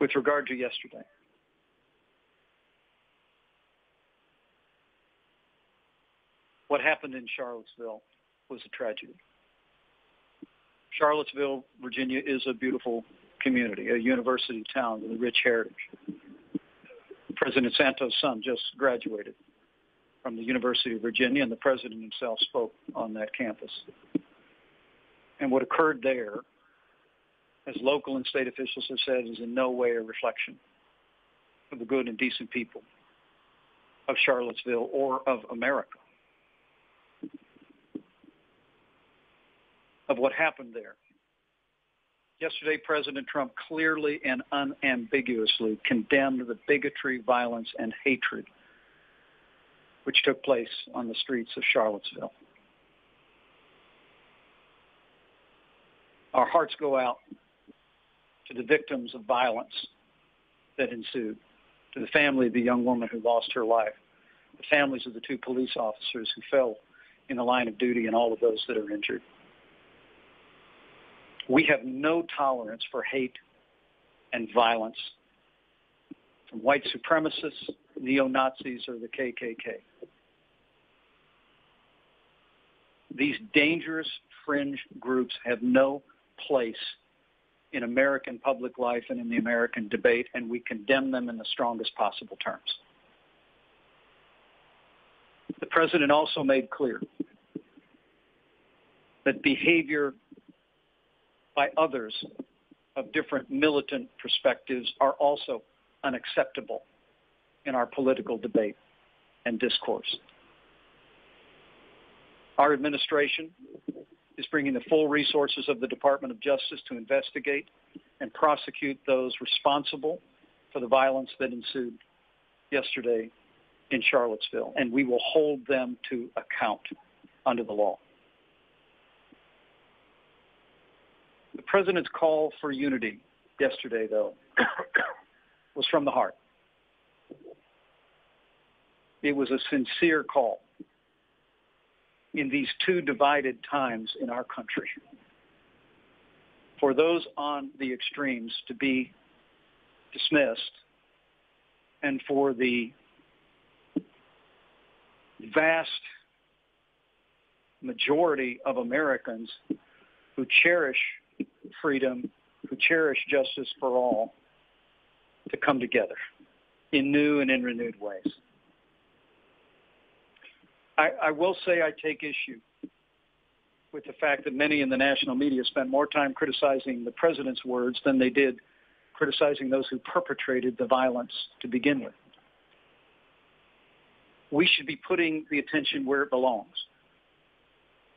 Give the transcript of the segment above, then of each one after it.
with regard to yesterday. What happened in Charlottesville was a tragedy. Charlottesville, Virginia, is a beautiful community, a university town with a rich heritage. President Santos' son just graduated from the University of Virginia, and the president himself spoke on that campus. And what occurred there, as local and state officials have said, is in no way a reflection of the good and decent people of Charlottesville or of America. Of what happened there. Yesterday, President Trump clearly and unambiguously condemned the bigotry, violence, and hatred which took place on the streets of Charlottesville. Our hearts go out to the victims of violence that ensued, to the family of the young woman who lost her life, the families of the 2 police officers who fell in the line of duty, and all of those that are injured. We have no tolerance for hate and violence from white supremacists, neo-Nazis, or the KKK. These dangerous fringe groups have no place in American public life and in the American debate, and we condemn them in the strongest possible terms. The president also made clear that behavior by others of different militant perspectives are also unacceptable in our political debate and discourse. Our administration is bringing the full resources of the Department of Justice to investigate and prosecute those responsible for the violence that ensued yesterday in Charlottesville, and we will hold them to account under the law. The president's call for unity yesterday, though, was from the heart. It was a sincere call in these 2 divided times in our country for those on the extremes to be dismissed and for the vast majority of Americans who cherish freedom, who cherish justice for all, to come together in new and in renewed ways. I will say I take issue with the fact that many in the national media spent more time criticizing the president's words than they did criticizing those who perpetrated the violence to begin with. We should be putting the attention where it belongs,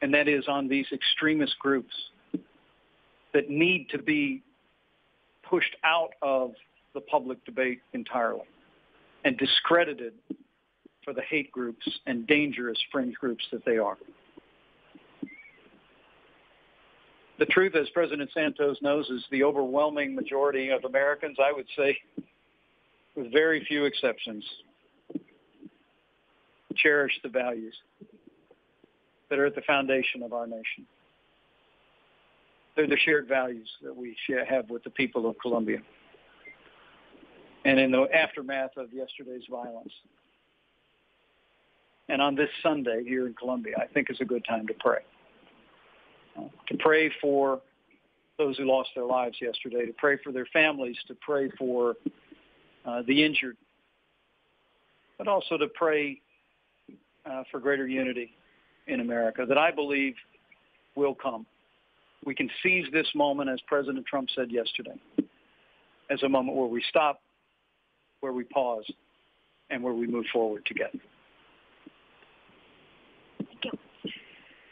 and that is on these extremist groups that need to be pushed out of the public debate entirely and discredited for the hate groups and dangerous fringe groups that they are. The truth, as President Santos knows, is the overwhelming majority of Americans, I would say, with very few exceptions, cherish the values that are at the foundation of our nation. They're the shared values that we have with the people of Colombia. And in the aftermath of yesterday's violence, and on this Sunday here in Colombia, I think is a good time to pray. To pray for those who lost their lives yesterday, to pray for their families, to pray for the injured, but also to pray for greater unity in America that I believe will come. We can seize this moment, as President Trump said yesterday, as a moment where we stop, where we pause, and where we move forward together.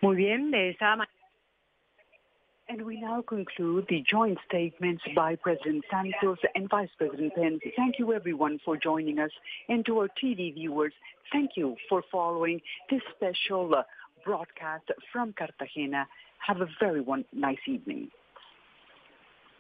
Muy bien, de esa manera. And we now conclude the joint statements by President Santos and Vice President Pence. Thank you, everyone, for joining us. And to our TV viewers, thank you for following this special broadcast from Cartagena. Have a very nice evening.